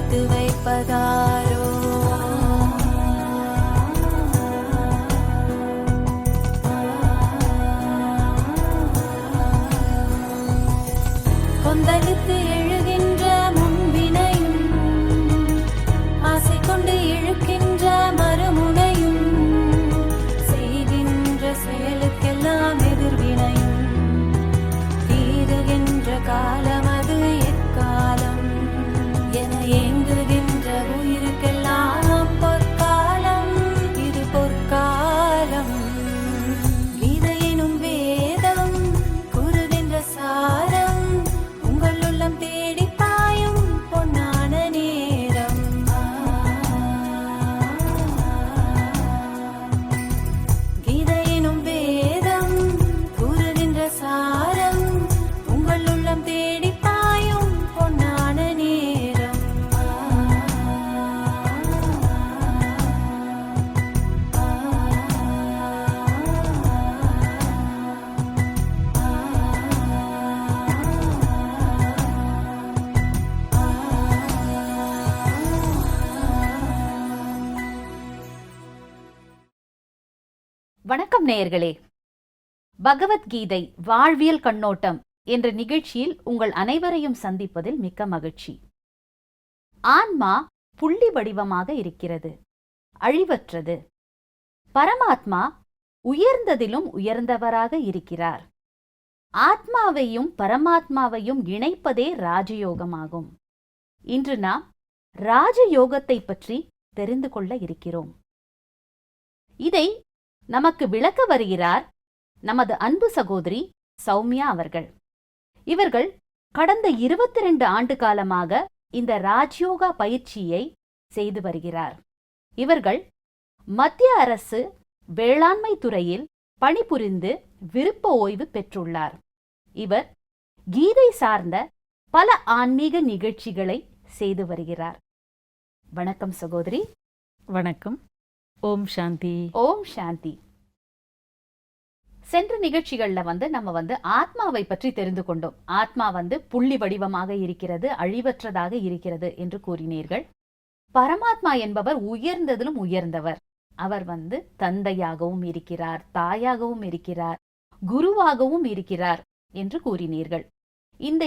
மறைத்து வைப்பதாரோ? கொந்தளித்து எழுகின்ற முன்வினையும் ஆசை கொண்டு இழுக்கின்ற மறுமுனையும் செய்கின்ற செயலுக்கெல்லாம் எதிர்வினையும் தீருகின்ற காலம் அது எக்காலம் என ஏங்குகின்ற உயிருக்கெல்லாம் பொற்காலம் இது பொற்காலம். கீதையினும் வேதம் கூறுகின்ற சாரம் உங்கள் உள்ளம் தேடி பாயும் பொன்னான நேரம். கீதையினும் வேதம் கூறுகின்ற சாரம் உங்கள் உள்ளம் தேடி பாயும் பொன்னான நேரம். வணக்கம் நேயர்களே. பகவத்கீதை வாழ்வியல் கண்ணோட்டம் என்ற நிகழ்ச்சியில் உங்கள் அனைவரையும் சந்திப்பதில் மிக்க மகிழ்ச்சி. ஆன்மா புள்ளி வடிவமாக இருக்கிறது, அழிவற்றது. பரமாத்மா உயர்ந்ததிலும் உயர்ந்தவராக இருக்கிறார். ஆத்மாவையும் பரமாத்மாவையும் இணைப்பதே ராஜயோகமாகும். இன்று நாம் ராஜயோகத்தை பற்றி தெரிந்து கொள்ள இருக்கிறோம். இதை நமக்கு விளக்க வருகிறார் நமது அன்பு சகோதரி சௌமியா அவர்கள். இவர்கள் கடந்த 22 ஆண்டு காலமாக இந்த ராஜயோகா பயிற்சியை செய்து வருகிறார். இவர்கள் மத்திய அரசு வேளாண்மை துறையில் பணிபுரிந்து விருப்ப ஓய்வு பெற்றுள்ளார். இவர் கீதை சார்ந்த பல ஆன்மீக நிகழ்ச்சிகளை செய்து வருகிறார். வணக்கம் சகோதரி. வணக்கம். ஓம் சாந்தி. ஓம் சாந்தி. சென்ற நிகழ்ச்சிகள்ல நம்ம ஆத்மாவை பற்றி தெரிந்து கொண்டோம். ஆத்மா புள்ளி வடிவமாக இருக்கிறது, அழிவற்றதாக இருக்கிறது என்று கூறினீர்கள். பரமாத்மா என்பவர் உயர்ந்ததிலும் உயர்ந்தவர். அவர் தந்தையாகவும் இருக்கிறார், தாயாகவும் இருக்கிறார், குருவாகவும் இருக்கிறார் என்று கூறினீர்கள். இந்த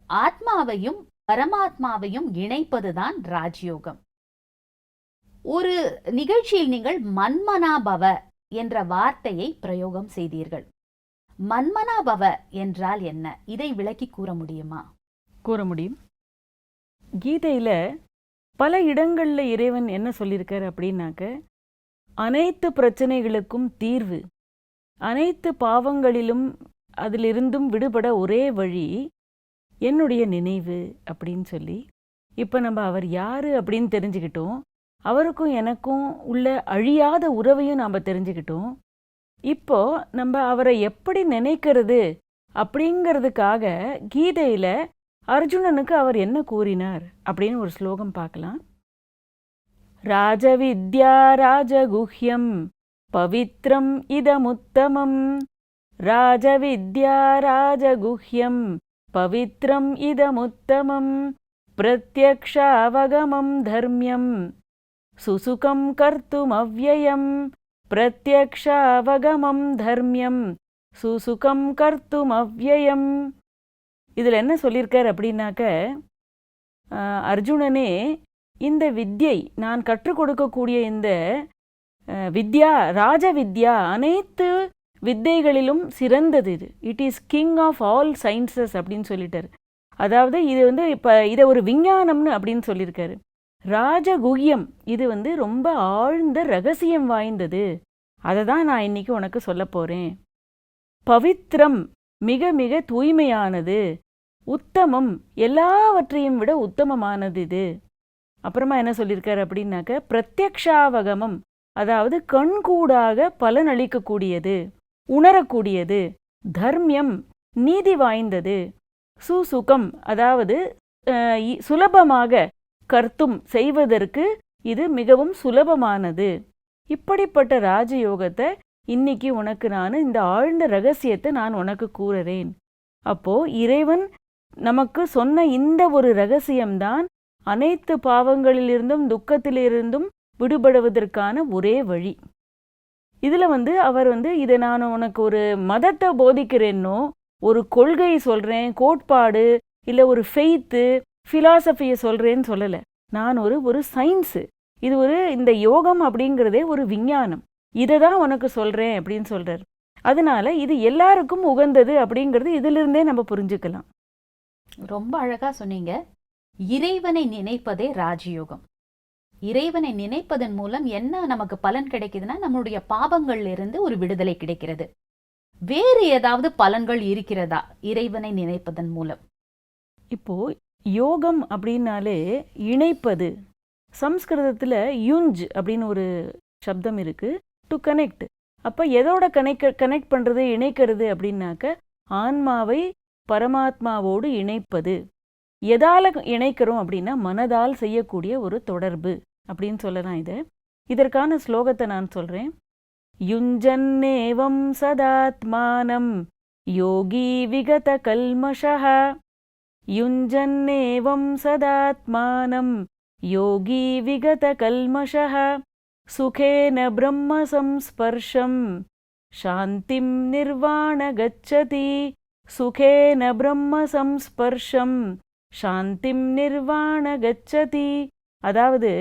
ஆத்மாவையும் பரமாத்மாவையும் இணைப்பதுதான் ராஜயோகம். ஒரு நிகழ்ச்சியில் நீங்கள் மன்மனாபவ என்ற வார்த்தையை பிரயோகம் செய்தீர்கள். மன்மனாபவ என்றால் என்ன? இதை விளக்கி கூற முடியுமா? கூற முடியும். கீதையில பல இடங்கள்ல இறைவன் என்ன சொல்லியிருக்கார் அப்படின்னாக்க, அனைத்து பிரச்சனைகளுக்கும் தீர்வு, அனைத்து பாவங்களிலும் அதிலிருந்தும் விடுபட ஒரே வழி என்னுடைய நினைவு அப்படின்னு சொல்லி. இப்போ நம்ம அவர் யாரு அப்படின்னு தெரிஞ்சுக்கிட்டோம். அவருக்கும் எனக்கும் உள்ள அழியாத உறவையும் நாம் தெரிஞ்சுக்கிட்டோம். இப்போ நம்ம அவரை எப்படி நினைக்கிறது அப்படிங்கிறதுக்காக கீதையில அர்ஜுனனுக்கு அவர் என்ன கூறினார் அப்படின்னு ஒரு ஸ்லோகம் பார்க்கலாம். ராஜவித்யா ராஜகுஹ்யம் பவித்ரம் இதமுத்தமம். ராஜவித்யா ராஜகுஹ்யம் பவித்ரம் இதமுத்தமம். பிரத்யக்ஷாவகமம் தர்மியம் சுசுகம் கர்த்தும் அவ்யயம். பிரத்யக்ஷாவகமம் தர்மியம் சுசுகம் கர்த்தும் அவ்யயம். இதில் என்ன சொல்லியிருக்கார் அப்படின்னாக்க, அர்ஜுனனே, இந்த வித்யை நான் கற்றுக் கொடுக்கக்கூடிய இந்த வித்யா, ராஜ வித்யா, அனைத்து வித்தைகளிலும் சிறந்தது இது. It is king of all sciences அப்படின்னு சொல்லிட்டார். அதாவது இது இப்போ இதை ஒரு விஞ்ஞானம்னு அப்படின்னு சொல்லியிருக்காரு. ராஜகுஹ்யம், இது ரொம்ப ஆழ்ந்த ரகசியம் வாய்ந்தது. அதை தான் நான் இன்னைக்கு உனக்கு சொல்ல போறேன். பவித்ரம், மிக மிக தூய்மையானது. உத்தமம், எல்லாவற்றையும் விட உத்தமமானது இது. அப்புறமா என்ன சொல்லியிருக்காரு அப்படின்னாக்க, பிரத்யக்ஷாவகமம், அதாவது கண்கூடாக பலனளிக்கக்கூடியது, உணரக்கூடியது. தர்மியம், நீதி வாய்ந்தது. சுசுகம், அதாவது சுலபமாக, கர்த்தும், செய்வதற்கு இது மிகவும் சுலபமானது. இப்படிப்பட்ட ராஜயோகத்தை இன்னைக்கு உனக்கு நான் இந்த ஆழ்ந்த ரகசியத்தை நான் உனக்கு கூறுறேன். அப்போ இறைவன் நமக்கு சொன்ன இந்த ஒரு ரகசியம்தான் அனைத்து பாவங்களிலிருந்தும் துக்கத்திலிருந்தும் விடுபடுவதற்கான ஒரே வழி. இதுல அவர் இதை நான் உனக்கு ஒரு மதத்தை போதிக்கிறேன்னோ, ஒரு கொள்கையை சொல்றேன், கோட்பாடு இல்ல ஒரு ஃபெய்த்து ஃபிலாசபியை சொல்றேன்னு சொல்லல. நான் ஒரு சயின்ஸு, இது இந்த யோகம் அப்படிங்கிறதே ஒரு விஞ்ஞானம், இதை தான் உனக்கு சொல்றேன் அப்படின்னு சொல்றாரு. அதனால இது எல்லாருக்கும் உகந்தது அப்படிங்கிறது இதிலிருந்தே நம்ம புரிஞ்சுக்கலாம். ரொம்ப அழகா சொன்னீங்க. இறைவனை நினைப்பதே ராஜயோகம். இறைவனை நினைப்பதன் மூலம் என்ன நமக்கு பலன் கிடைக்குதுன்னா, நம்மளுடைய பாபங்கள்ல இருந்து ஒரு விடுதலை கிடைக்கிறது. வேறு ஏதாவது பலன்கள் இருக்கிறதா இறைவனை நினைப்பதன் மூலம்? இப்போ யோகம் அப்படின்னாலே இணைப்பது. சம்ஸ்கிருதத்துல யுஞ்ச் அப்படின்னு ஒரு சப்தம் இருக்கு, டு கனெக்ட். அப்ப எதோட கனெக்ட் பண்றது, இணைக்கிறது அப்படின்னாக்க ஆன்மாவை பரமாத்மாவோடு இணைப்பது. எதால இணைக்கிறோம் அப்படின்னா மனதால் செய்யக்கூடிய ஒரு தொடர்பு அப்படின்னு சொல்லலாம். இதற்கான ஸ்லோகத்தை நான் சொல்றேன். யுஞ்சன்னேவம் சதாத்மானம் யோகி விகத கல்மஷஹ. யுஞ்சன்னேவம் சதாத்மானம் யோகி விகத கல்மஷஹ. சுகேன பிரம்ம சம்ஸ்பர்ஷம் சாந்திம் நிர்வாண கச்சதி. சுகேன பிரம்ம சம்ஸ்பர்ஷம் சாந்திம் நிர்வாண கச்சதி. அதாவது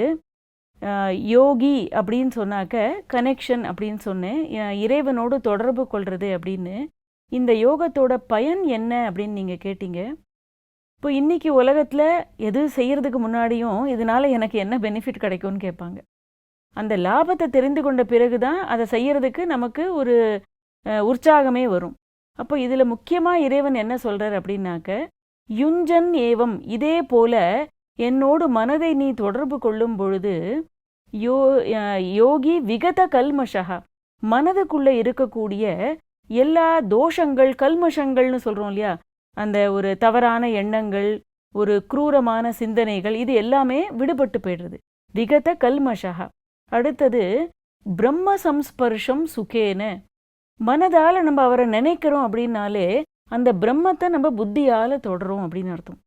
யோகி அப்படின்னு சொன்னாக்க கனெக்ஷன் அப்படின்னு சொன்னேன், இறைவனோடு தொடர்பு கொள்றது அப்படின்னு. இந்த யோகத்தோட பயன் என்ன அப்படின்னு நீங்க கேட்டீங்க. இப்போ இன்னைக்கு உலகத்துல எது செய்யறதுக்கு முன்னாடியும் இதனால எனக்கு என்ன பெனிஃபிட் கிடைக்கும்னு கேட்பாங்க. அந்த லாபத்தை தெரிந்து கொண்ட பிறகுதான் அதை செய்யறதுக்கு நமக்கு ஒரு உற்சாகமே வரும். அப்போ இதுல முக்கியமா இறைவன் என்ன சொல்றார் அப்படின்னாக்க, யுஞ்சன் ஏவம், இதே போல என்னோடு மனதை நீ தொடர்பு கொள்ளும் பொழுது யோகி விகத கல்மஷா, மனதுக்குள்ள இருக்கக்கூடிய எல்லா தோஷங்கள், கல்மஷங்கள்னு சொல்றோம் இல்லையா, அந்த ஒரு தவறான எண்ணங்கள், ஒரு குரூரமான சிந்தனைகள், இது எல்லாமே விடுபட்டு போயிடுறது. விகத கல்மஷா. அடுத்தது பிரம்ம சம்ஸ்பர்ஷம் சுகேன. மனதால நம்ம அவரை நினைக்கிறோம் அப்படின்னாலே அந்த பிரம்மத்தை நம்ம புத்தியால தொடரும் அப்படின்னு அர்த்தம்.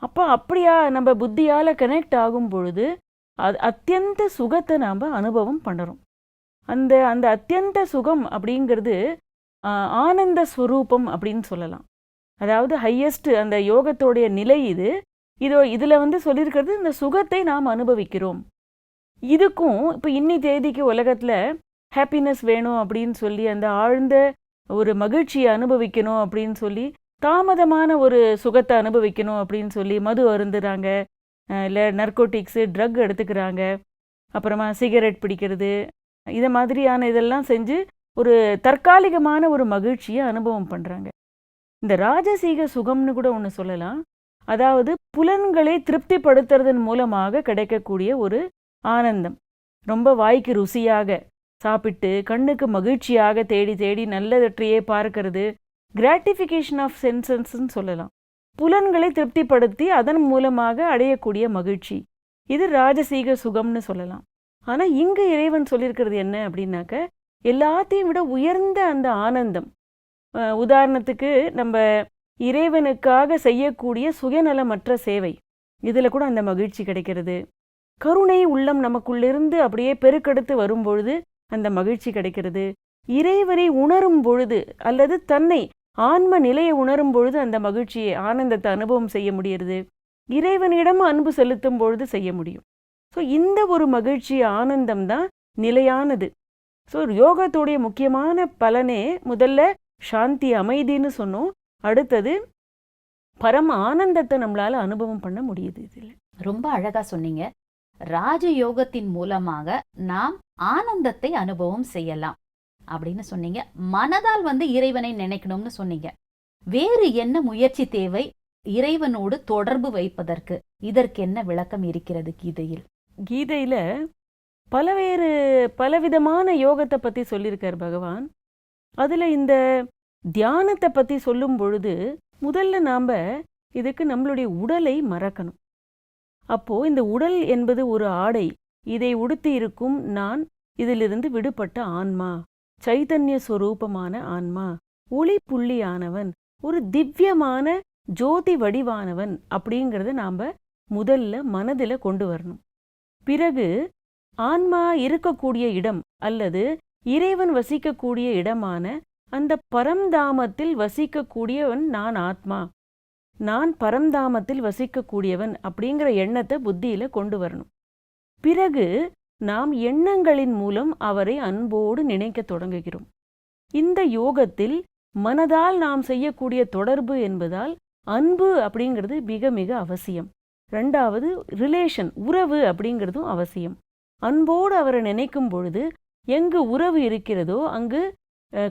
அப்போ அப்படியா நம்ம புத்தியால கனெக்ட் ஆகும் பொழுது அது அத்தியந்த சுகத்தை நாம் அனுபவம் பண்ணுறோம். அந்த அந்த அத்தியந்த சுகம் அப்படிங்கிறது ஆனந்த ஸ்வரூபம் அப்படின்னு சொல்லலாம். அதாவது ஹையஸ்ட் அந்த யோகத்தோடைய நிலை இது. இதில் சொல்லியிருக்கிறது இந்த சுகத்தை நாம் அனுபவிக்கிறோம். இதுக்கும் இப்போ இன்னி தேதிக்கு உலகத்தில் ஹாப்பினஸ் வேணும் அப்படின்னு சொல்லி, அந்த ஆழ்ந்த ஒரு மகிழ்ச்சியை அனுபவிக்கணும் அப்படின்னு சொல்லி, தாமதமான ஒரு சுகத்தை அனுபவிக்கணும் அப்படின்னு சொல்லி மது அருந்துறாங்க, இல்லை நர்கோட்டிக்ஸு ட்ரக் எடுத்துக்கிறாங்க, அப்புறமா சிகரெட் பிடிக்கிறது, இதை மாதிரியான இதெல்லாம் செஞ்சு ஒரு தற்காலிகமான ஒரு மகிழ்ச்சியை அனுபவம் பண்ணுறாங்க. இந்த ராஜசீக சுகம்னு கூட ஒன்று சொல்லலாம். அதாவது புலன்களை திருப்திப்படுத்துறதன் மூலமாக கிடைக்கக்கூடிய ஒரு ஆனந்தம். ரொம்ப வாய்க்கு ருசியாக சாப்பிட்டு கண்ணுக்கு மகிழ்ச்சியாக தேடி தேடி நல்லதற்றையே பார்க்கறது, கிராட்டிஃபிகேஷன் ஆஃப் சென்சஸ்ன்னு சொல்லலாம். புலன்களை திருப்திப்படுத்தி அதன் மூலமாக அடையக்கூடிய மகிழ்ச்சி, இது ராஜசீக சுகம்னு சொல்லலாம். ஆனால் இங்கு இறைவன் சொல்லியிருக்கிறது என்ன அப்படின்னாக்க, எல்லாத்தையும் விட உயர்ந்த அந்த ஆனந்தம். உதாரணத்துக்கு நம்ம இறைவனுக்காக செய்யக்கூடிய சுயநலமற்ற சேவை, இதில் கூட அந்த மகிழ்ச்சி கிடைக்கிறது. கருணை உள்ளம் நமக்குள்ளிருந்து அப்படியே பெருக்கெடுத்து வரும்பொழுது அந்த மகிழ்ச்சி கிடைக்கிறது. இறைவனை உணரும் பொழுது அல்லது தன்னை ஆன்ம நிலையை உணரும் பொழுது அந்த மகிழ்ச்சியை, ஆனந்தத்தை அனுபவம் செய்ய முடிகிறது. இறைவனிடம் அன்பு செலுத்தும் பொழுது செய்ய முடியும். ஸோ இந்த ஒரு மகிழ்ச்சி, ஆனந்தம் தான் நிலையானது. ஸோ யோகத்துடைய முக்கியமான பலனே முதல்ல சாந்தி, அமைதின்னு சொன்னோம். அடுத்தது பரம ஆனந்தத்தை நம்மளால அனுபவம் பண்ண முடியுது. இதில் ரொம்ப அழகா சொன்னீங்க. ராஜயோகத்தின் மூலமாக நாம் ஆனந்தத்தை அனுபவம் செய்யலாம் அப்படின்னு சொன்னீங்க. மனதால் இறைவனை நினைக்கணும்னு சொன்னீங்க. வேறு என்ன முயற்சி தேவை இறைவனோடு தொடர்பு வைப்பதற்கு? இதற்கு என்ன விளக்கம் இருக்கிறது கீதையில்? கீதையில பலவிதமான யோகத்தை பத்தி சொல்லியிருக்கார் பகவான். அதுல இந்த தியானத்தை பத்தி சொல்லும் பொழுது முதல்ல நாம இதுக்கு நம்மளுடைய உடலை மறக்கணும். அப்போ இந்த உடல் என்பது ஒரு ஆடை, இதை உடுத்தி இருக்கும் நான் இதிலிருந்து விடுபட்ட ஆன்மா, சைதன்ய ஸ்வரூபமான ஆன்மா, ஒளி புள்ளியானவன், ஒரு திவ்யமான ஜோதி வடிவானவன் அப்படிங்கிறத நாம முதல்ல மனதில் கொண்டு வரணும். பிறகு ஆன்மா இருக்கக்கூடிய இடம் அல்லது இறைவன் வசிக்கக்கூடிய இடமான அந்த பரம்தாமத்தில் வசிக்கக்கூடியவன் நான் ஆத்மா, நான் பரம்தாமத்தில் வசிக்கக்கூடியவன் அப்படிங்கிற எண்ணத்தை புத்தியில கொண்டு வரணும். பிறகு நாம் எண்ணங்களின் மூலம் அவரை அன்போடு நினைக்க தொடங்குகிறோம். இந்த யோகத்தில் மனதால் நாம் செய்யக்கூடிய தொடர்பு என்பதால் அன்பு அப்படிங்கிறது மிக மிக அவசியம். ரெண்டாவது ரிலேஷன், உறவு அப்படிங்கிறதும் அவசியம். அன்போடு அவரை நினைக்கும் பொழுது எங்கு உறவு இருக்கிறதோ அங்கு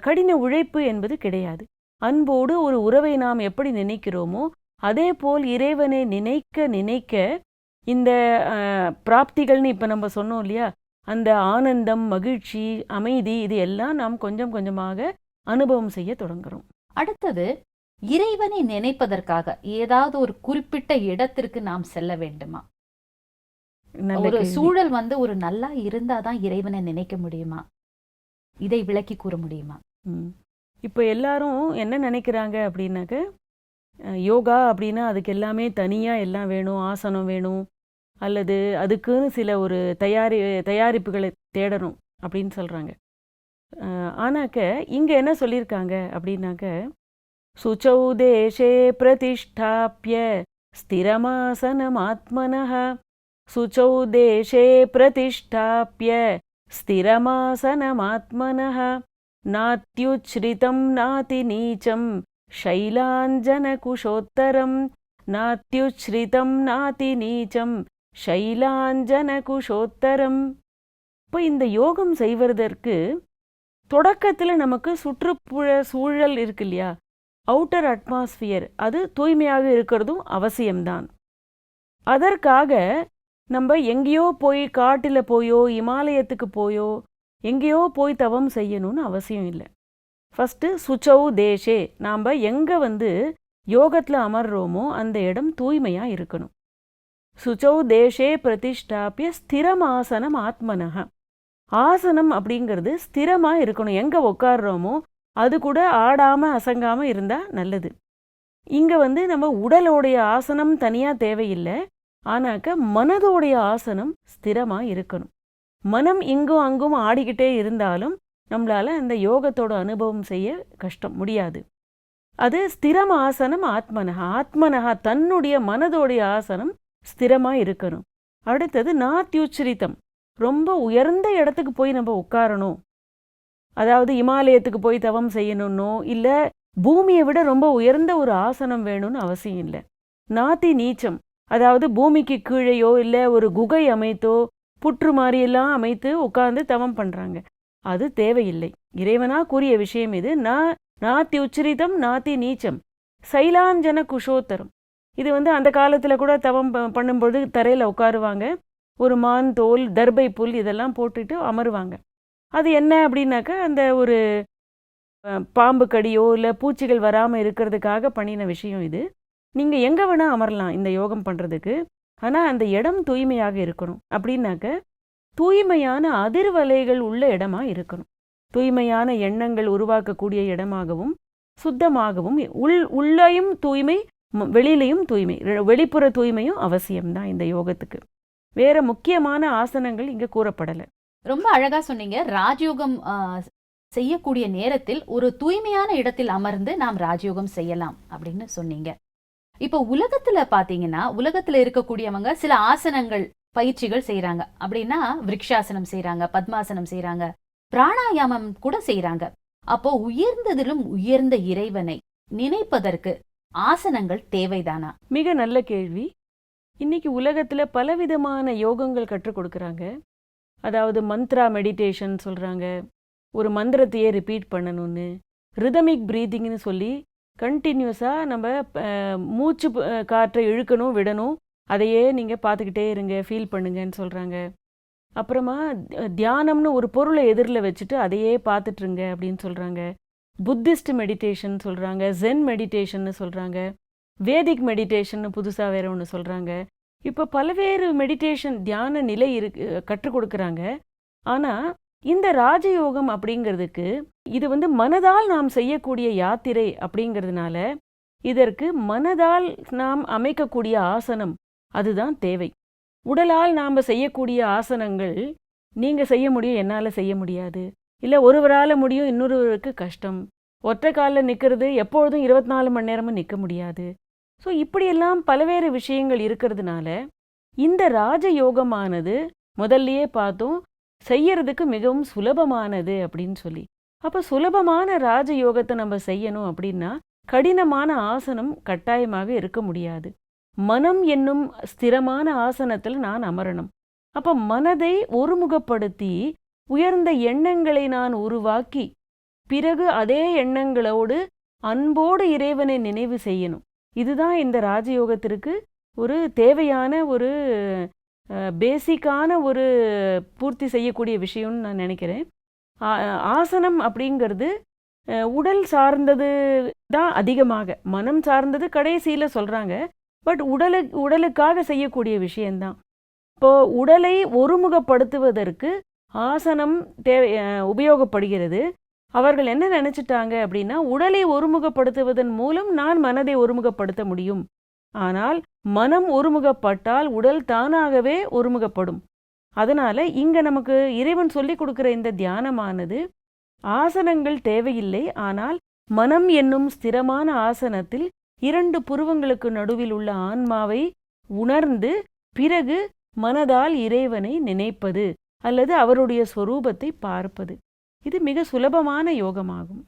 கடின உழைப்பு என்பது கிடையாது. அன்போடு ஒரு உறவை நாம் எப்படி நினைக்கிறோமோ அதே போல் இறைவனை நினைக்க நினைக்க இந்த பிராப்திகள்னு இப்போ நம்ம சொன்னோம் இல்லையா, அந்த ஆனந்தம், மகிழ்ச்சி, அமைதி, இது எல்லாம் நாம் கொஞ்சம் கொஞ்சமாக அனுபவம் செய்ய தொடங்குறோம். அடுத்தது, இறைவனை நினைப்பதற்காக ஏதாவது ஒரு குறிப்பிட்ட இடத்திற்கு நாம் செல்ல வேண்டுமா? ஒரு சூழல் ஒரு நல்லா இருந்தாதான் இறைவனை நினைக்க முடியுமா? இதை விளக்கி கூற முடியுமா? இப்போ எல்லாரும் என்ன நினைக்கிறாங்க அப்படின்னாக்க, யோகா அப்படின்னா அதுக்கு எல்லாமே தனியாக எல்லாம் வேணும், ஆசனம் வேணும், அல்லது அதுக்குன்னு சில ஒரு தயாரிப்புகளை தேடணும் அப்படின்னு சொல்கிறாங்க. ஆனாக்க இங்கே என்ன சொல்லியிருக்காங்க அப்படின்னாக்க, சுச்சௌ தேசே பிரதிஷ்டாப்ய ஸ்திரமாசனமாத்மனஹ, சுச்சௌ தேசே பிரதிஷ்டாப்ய ஸ்திரமாசனமாத்மனஹ, நாத்யுச்ரிதம் நாதி நீச்சம் ஷைலாஞ்சனகுஷோத்தரம், நாத்யுச்ரிதம் நாதி நீச்சம் ஷைலாஞ்சனகுஷோத்தரம். இப்போ இந்த யோகம் செய்வதற்கு தொடக்கத்தில் நமக்கு சுற்றுப்புற சூழல் இருக்கு இல்லையா, அவுட்டர் அட்மாஸ்பியர், அது தூய்மையாக இருக்கிறதும் அவசியம்தான். அதற்காக நம்ம எங்கேயோ போய் காட்டில் போயோ இமாலயத்துக்கு போயோ எங்கேயோ போய் தவம் செய்யணும்னு அவசியம் இல்லை. ஃபஸ்ட்டு சுச்சௌ தேசே, நாம் எங்கே யோகத்தில் அமர்றோமோ அந்த இடம் தூய்மையாக இருக்கணும். சுச்சௌ தேசே பிரதிஷ்டாபிய ஸ்திரமாசனம் ஆத்மனஹ, ஆசனம் அப்படிங்கிறது ஸ்திரமாக இருக்கணும். எங்கே உட்கார்றோமோ அது கூட ஆடாமல் அசங்காமல் இருந்தால் நல்லது. இங்கே நம்ம உடலோடைய ஆசனம் தனியாக தேவையில்லை, ஆனாக்க மனதோடைய ஆசனம் ஸ்திரமாக இருக்கணும். மனம் இங்கும் அங்கும் ஆடிக்கிட்டே இருந்தாலும் நம்மளால் அந்த யோகத்தோட அனுபவம் செய்ய முடியாது. அது ஸ்திரம் ஆசனம் ஆத்மனஹா, ஆத்மனஹா தன்னுடைய மனதோடைய ஆசனம் ஸ்திரமாக இருக்கணும். அடுத்தது நாத்யுச்சரித்தம், ரொம்ப உயர்ந்த இடத்துக்கு போய் நம்ம உட்காரணும், அதாவது இமாலயத்துக்கு போய் தவம் செய்யணும்னோ இல்லை பூமியை விட ரொம்ப உயர்ந்த ஒரு ஆசனம் வேணும்னு அவசியம் இல்லை. நாத்தி நீச்சம், அதாவது பூமிக்கு கீழேயோ இல்லை ஒரு குகை அமைத்தோ புற்று மாதிரியெல்லாம் அமைத்து உட்கார்ந்து தவம் பண்ணுறாங்க, அது தேவையில்லை. இறைவனா கூறிய விஷயம் இது. நாத்தி உச்சரிதம் நாத்தி நீச்சம் சைலாஞ்சன குஷோத்தரம். இது அந்த காலத்தில் கூட தவம் பண்ணும்பொழுது தரையில் உட்காருவாங்க, ஒரு மான் தோல், தர்பை புல் இதெல்லாம் போட்டுட்டு அமருவாங்க. அது என்ன அப்படின்னாக்கா, அந்த ஒரு பாம்பு கடியோ இல்லை பூச்சிகள் வராமல் இருக்கிறதுக்காக பண்ணின விஷயம் இது. நீங்கள் எங்கே வேணால் அமரலாம் இந்த யோகம் பண்ணுறதுக்கு, ஆனால் அந்த இடம் தூய்மையாக இருக்கணும். அப்படின்னாக்க தூய்மையான அதிர்வலைகள் உள்ள இடமா இருக்கணும். தூய்மையான எண்ணங்கள் உருவாக்கக்கூடிய இடமாகவும் சுத்தமாகவும், உள்ளேயும் தூய்மை வெளியிலையும் தூய்மை, வெளிப்புற தூய்மையும் அவசியம்தான் இந்த யோகத்துக்கு. வேற முக்கியமான ஆசனங்கள் இங்கே கூறப்படலை. ரொம்ப அழகா சொன்னீங்க. ராஜயோகம் செய்யக்கூடிய நேரத்தில் ஒரு தூய்மையான இடத்தில் அமர்ந்து நாம் ராஜயோகம் செய்யலாம் அப்படின்னு சொன்னீங்க. இப்போ உலகத்துல பாத்தீங்கன்னா, உலகத்துல இருக்கக்கூடியவங்க சில ஆசனங்கள் பயிற்சிகள் செய்யறாங்க. அப்படின்னா விருக்ஷாசனம் செய்யறாங்க, பத்மாசனம் செய்யறாங்க, பிராணாயாமம் கூட செய்யறாங்க. அப்போ உயர்ந்ததிலும் உயர்ந்த இறைவனை நினைப்பதற்கு ஆசனங்கள் தேவைதானா? மிக நல்ல கேள்வி. இன்னைக்கு உலகத்துல பலவிதமான யோகங்கள் கற்றுக் கொடுக்கறாங்க. அதாவது மந்த்ரா மெடிடேஷன் சொல்றாங்க, ஒரு மந்திரத்தையே ரிப்பீட் பண்ணணும்னு, ரிதமிக் பிரீதிங்னு சொல்லி கண்டினியூஸாக நம்ம மூச்சு காற்றை இழுக்கணும் விடணும், அதையே நீங்கள் பார்த்துக்கிட்டே இருங்க, ஃபீல் பண்ணுங்கன்னு சொல்கிறாங்க. அப்புறமா தியானம்னு ஒரு பொருளை எதிரில் வச்சுட்டு அதையே பார்த்துட்ருங்க அப்படின்னு சொல்கிறாங்க. புத்திஸ்ட் மெடிடேஷன் சொல்கிறாங்க, ஜென் மெடிடேஷன்னு சொல்கிறாங்க, வேதிக் மெடிடேஷன் புதுசாக வேற ஒன்று சொல்கிறாங்க. இப்போ பல்வேறு மெடிடேஷன் தியான நிலை கற்றுக் கொடுக்குறாங்க. ஆனால் இந்த ராஜயோகம் அப்படிங்கிறதுக்கு இது மனதால் நாம் செய்யக்கூடிய யாத்திரை அப்படிங்கிறதுனால இதற்கு மனதால் நாம் அமைக்கக்கூடிய ஆசனம் அதுதான் தேவை. உடலால் நாம் செய்யக்கூடிய ஆசனங்கள் நீங்கள் செய்ய முடியும், என்னால் செய்ய முடியாது. இல்லை ஒருவரால் முடியும், இன்னொருவருக்கு கஷ்டம். ஒற்றை காலில் நிற்கிறது எப்பொழுதும் 24 மணி நேரமும் நிற்க முடியாது. ஸோ இப்படியெல்லாம் பல்வேறு விஷயங்கள் இருக்கிறதுனால இந்த ராஜயோகமானது முதல்லையே பார்த்தோம் செய்யறதுக்கு மிகவும் சுலபமானது அப்படின்னு சொல்லி. அப்போ சுலபமான ராஜயோகத்தை நம்ம செய்யணும் அப்படின்னா கடினமான ஆசனம் கட்டாயமாக இருக்க முடியாது. மனம் என்னும் ஸ்திரமான ஆசனத்தில் நான் அமரணும். அப்போ மனதை ஒருமுகப்படுத்தி உயர்ந்த எண்ணங்களை நான் உருவாக்கி பிறகு அதே எண்ணங்களோடு அன்போடு இறைவனை நினைவு செய்யணும். இதுதான் இந்த ராஜயோகத்திற்கு ஒரு தேவையான ஒரு பேசிக்கான ஒரு பூர்த்தி செய்யக்கூடிய விஷயம்னு நான் நினைக்கிறேன். ஆசனம் அப்படிங்கிறது உடல் சார்ந்தது தான் அதிகமாக, மனம் சார்ந்தது கடைசியில் சொல்கிறாங்க. பட் உடலுக்காக செய்யக்கூடிய விஷயந்தான். இப்போது உடலை ஒருமுகப்படுத்துவதற்கு ஆசனம் உபயோகப்படுகிறது. அவர்கள் என்ன நினச்சிட்டாங்க அப்படின்னா, உடலை ஒருமுகப்படுத்துவதன் மூலம் நான் மனதை ஒருமுகப்படுத்த முடியும். ஆனால் மனம் ஒருமுகப்பட்டால் உடல் தானாகவே ஒருமுகப்படும். அதனால் இங்கே நமக்கு இறைவன் சொல்லி கொடுக்குற இந்த தியானமானது ஆசனங்கள் தேவையில்லை. ஆனால் மனம் என்னும் ஸ்திரமான ஆசனத்தில் 2 புருவங்களுக்கு நடுவில் உள்ள ஆன்மாவை உணர்ந்து பிறகு மனதால் இறைவனை நினைப்பது அல்லது அவருடைய ஸ்வரூபத்தை பார்ப்பது. இது மிக சுலபமான யோகமாகும்.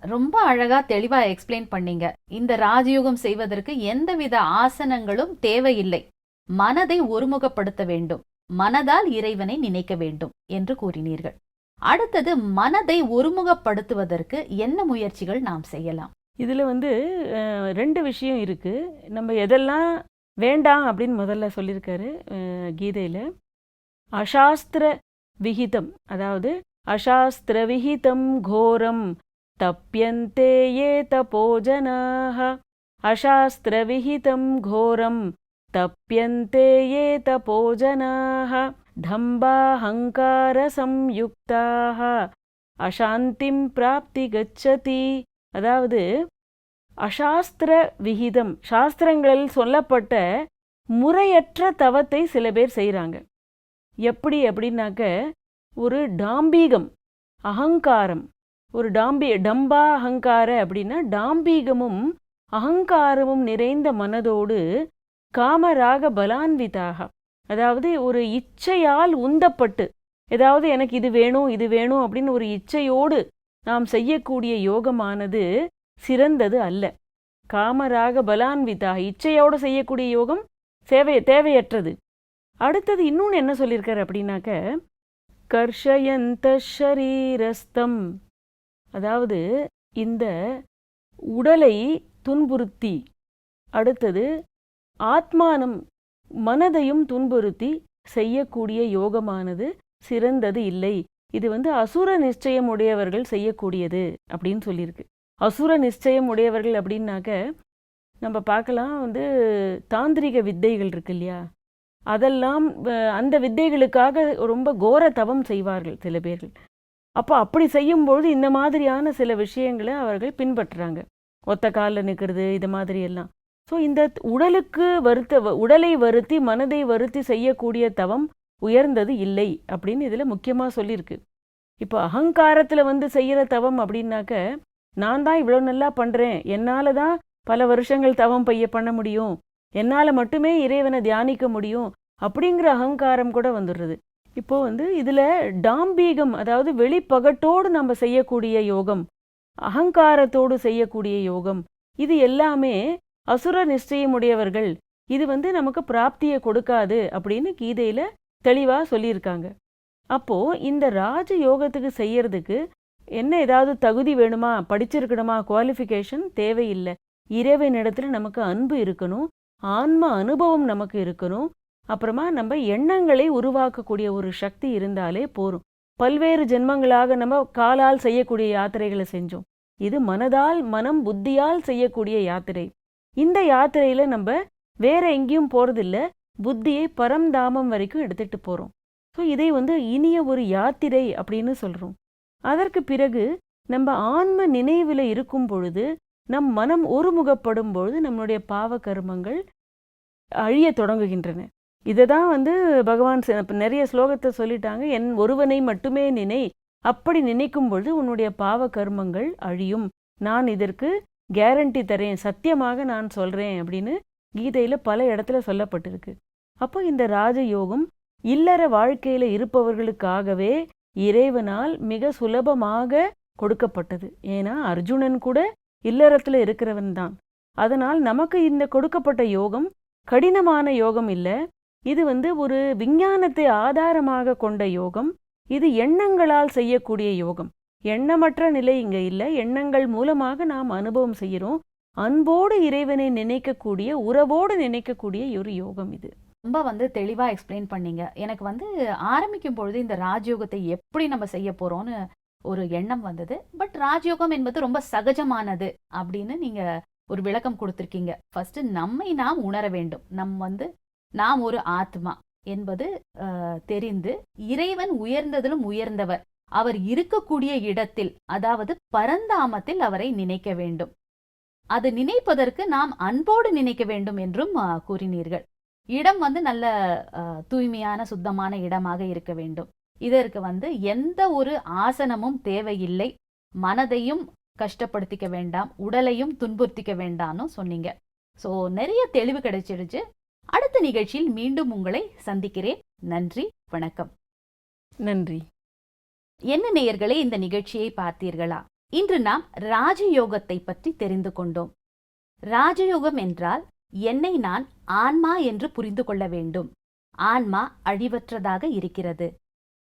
ரொம்ப அழகா தெளிவா எக்ஸ்பிளைன் பண்ணீங்க. இந்த ராஜயோகம் செய்வதற்கு எந்தவித ஆசனங்களும் தேவையில்லை. மனதை ஒருமுகப்படுத்த வேண்டும், மனதால் இறைவனை நினைக்க வேண்டும் என்று கூறினீர்கள். அடுத்தது மனதை ஒருமுகப்படுத்துவதற்கு என்ன முயற்சிகள் நாம் செய்யலாம்? இதில் 2 விஷயம் இருக்கு. நம்ம எதெல்லாம் வேண்டாம் அப்படின்னு முதல்ல சொல்லியிருக்காரு கீதையில். அசாஸ்திர விகிதம், அதாவது அசாஸ்திர விகிதம் கோரம் தப்யந்தே ஏ தபோஜனாஹ. அசாஸ்திர விகிதம் கோரம் தப்யந்தே ஏ தபோஜனாஹ. டம்பாஹங்கார சம்யுக்தாஹ அசாந்திம் பிராப்தி கச்சதி. அதாவது அசாஸ்திர விகிதம், சாஸ்திரங்களில் சொல்லப்பட்ட முறையற்ற தவத்தை சில பேர் செய்கிறாங்க. எப்படி அப்படின்னாக்க, ஒரு டாம்பீகம், அகங்காரம், ஒரு டம்பா அகங்கார அப்படின்னா டாம்பீகமும் அகங்காரமும் நிறைந்த மனதோடு காமராக பலான்விதாக, அதாவது ஒரு இச்சையால் உந்தப்பட்டு, ஏதாவது எனக்கு இது வேணும் இது வேணும் அப்படின்னு ஒரு இச்சையோடு நாம் செய்யக்கூடிய யோகமானது சிறந்தது அல்ல. காமராக பலான்விதாக, இச்சையோடு செய்யக்கூடிய யோகம் தேவையற்றது. அடுத்தது இன்னொன்று என்ன சொல்லியிருக்காரு அப்படின்னாக்க, கர்ஷயந்த ஷரீரஸ்தம், அதாவது இந்த உடலை துன்புறுத்தி, அடுத்தது ஆத்மானம் மனதையும் துன்புறுத்தி செய்யக்கூடிய யோகமானது சிறந்தது இல்லை. இது அசுர நிச்சயம் உடையவர்கள் செய்யக்கூடியது அப்படின்னு சொல்லியிருக்கு. அசுர நிச்சயம் உடையவர்கள் அப்படின்னாக்க நம்ம பார்க்கலாம், தாந்திரிக வித்தைகள் இருக்கு இல்லையா, அதெல்லாம் அந்த வித்தைகளுக்காக ரொம்ப கோர தவம் செய்வார்கள் சில பேர்கள். அப்போ அப்படி செய்யும்பொழுது இந்த மாதிரியான சில விஷயங்களை அவர்கள் பின்பற்றுறாங்க. ஒத்த காலில் நிற்கிறது, இது மாதிரி எல்லாம். ஸோ இந்த உடலை வருத்தி மனதை வருத்தி செய்யக்கூடிய தவம் உயர்ந்தது இல்லை அப்படின்னு இதில் முக்கியமாக சொல்லியிருக்கு. இப்போ அகங்காரத்தில் செய்கிற தவம் அப்படின்னாக்க, நான் தான் இவ்வளோ நல்லா பண்ணுறேன், என்னால் தான் பல வருஷங்கள் தவம் பண்ண முடியும், என்னால் மட்டுமே இறைவனை தியானிக்க முடியும் அப்படிங்கிற அகங்காரம் கூட வந்துடுறது. இப்போது இதில் டாம்பீகம், அதாவது வெளிப்பகட்டோடு நம்ம செய்யக்கூடிய யோகம், அகங்காரத்தோடு செய்யக்கூடிய யோகம், இது எல்லாமே அசுர நிச்சயமுடையவர்கள், இது நமக்கு பிராப்தியை கொடுக்காது அப்படின்னு கீதையில் தெளிவாக சொல்லியிருக்காங்க. அப்போது இந்த ராஜ யோகத்துக்கு செய்யறதுக்கு என்ன ஏதாவது தகுதி வேணுமா, படிச்சிருக்கணுமா, குவாலிஃபிகேஷன் தேவையில்லை. இறைவனிடத்தில் நமக்கு அன்பு இருக்கணும், ஆன்ம அனுபவம் நமக்கு இருக்கணும், அப்புறமா நம்ம எண்ணங்களை உருவாக்கக்கூடிய ஒரு சக்தி இருந்தாலே போரும். பல்வேறு ஜென்மங்களாக நம்ம காலால் செய்யக்கூடிய யாத்திரைகளை செஞ்சோம். இது மனம் புத்தியால் செய்யக்கூடிய யாத்திரை. இந்த யாத்திரையில் நம்ம வேற எங்கேயும் போகிறதில்ல, புத்தியை பரம்தாமம் வரைக்கும் எடுத்துகிட்டு போகிறோம். ஸோ இதை இனிய ஒரு யாத்திரை அப்படின்னு சொல்கிறோம். அதற்கு பிறகு நம்ம ஆன்ம நினைவில் இருக்கும் பொழுது, நம் மனம் ஒருமுகப்படும் பொழுது நம்மளுடைய பாவ கர்மங்கள் அழியத் தொடங்குகின்றன. இதை தான் பகவான் நிறைய ஸ்லோகத்தை சொல்லிட்டாங்க. என் ஒருவனை மட்டுமே நினை, அப்படி நினைக்கும் பொழுது உன்னுடைய பாவ கர்மங்கள் அழியும், நான் இதற்கு கேரண்டி தரேன், சத்தியமாக நான் சொல்றேன் அப்படின்னு கீதையில பல இடத்துல சொல்லப்பட்டிருக்கு. அப்போ இந்த ராஜயோகம் இல்லற வாழ்க்கையில இருப்பவர்களுக்காகவே இறைவனால் மிக சுலபமாக கொடுக்கப்பட்டது. ஏன்னா அர்ஜுனன் கூட இல்லறத்துல இருக்கிறவன் தான். அதனால் நமக்கு இந்த கொடுக்கப்பட்ட யோகம் கடினமான யோகம் இல்லை. இது ஒரு விஞ்ஞானத்தை ஆதாரமாக கொண்ட யோகம். இது எண்ணங்களால் செய்யக்கூடிய யோகம். எண்ணமற்ற நிலை இங்க இல்லை. எண்ணங்கள் மூலமாக நாம் அனுபவம் செய்கிறோம். அன்போடு இறைவனை நினைக்கக்கூடிய, உறவோடு நினைக்கக்கூடிய ஒரு யோகம் இது. ரொம்ப தெளிவா எக்ஸ்பிளைன் பண்ணீங்க. எனக்கு ஆரம்பிக்கும் பொழுது இந்த ராஜயோகத்தை எப்படி நம்ம செய்ய போறோம்னு ஒரு எண்ணம் வந்தது. பட் ராஜயோகம் என்பது ரொம்ப சகஜமானது அப்படின்னு நீங்க ஒரு விளக்கம் கொடுத்திருக்கீங்க. ஃபர்ஸ்ட் நம்மை நாம் உணர வேண்டும். நாம் ஒரு ஆத்மா என்பது தெரிந்து, இறைவன் உயர்ந்ததிலும் உயர்ந்தவர், அவர் இருக்கக்கூடிய இடத்தில், அதாவது பரந்தாமத்தில் அவரை நினைக்க வேண்டும். அது நினைப்பதற்கு நாம் அன்போடு நினைக்க வேண்டும் என்றும் கூறினீர்கள். இடம் நல்ல தூய்மையான சுத்தமான இடமாக இருக்க வேண்டும். இதற்கு எந்த ஒரு ஆசனமும் தேவையில்லை. மனதையும் கஷ்டப்படுத்திக்க வேண்டாம், உடலையும் துன்புறுத்திக்க வேண்டாம்னு சொன்னீங்க. ஸோ நிறைய தெளிவு கிடைச்சிடுச்சு. அடுத்த நிகழ்ச்சியில் மீண்டும் உங்களை சந்திக்கிறேன். நன்றி, வணக்கம். நன்றி. என்ன நேயர்களே, இந்த நிகழ்ச்சியை பார்த்தீர்களா? இன்று நாம் ராஜயோகத்தை பற்றி தெரிந்து கொண்டோம். ராஜயோகம் என்றால் என்னை நான் ஆன்மா என்று புரிந்து கொள்ள வேண்டும். ஆன்மா அழிவற்றதாக இருக்கிறது.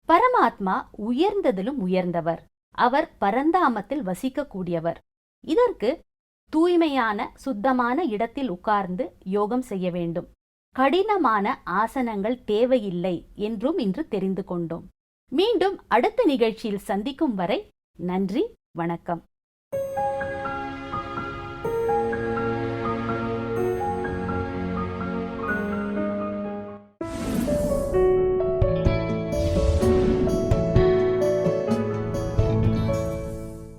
பரமாத்மா உயர்ந்ததிலும் உயர்ந்தவர். அவர் பரந்தாமத்தில் வசிக்கக்கூடியவர். இதற்கு தூய்மையான சுத்தமான இடத்தில் உட்கார்ந்து யோகம் செய்ய வேண்டும். கடினமான ஆசனங்கள் தேவையில்லை என்றும் இன்று தெரிந்து கொண்டோம். மீண்டும் அடுத்த நிகழ்ச்சியில் சந்திக்கும் வரை நன்றி, வணக்கம்.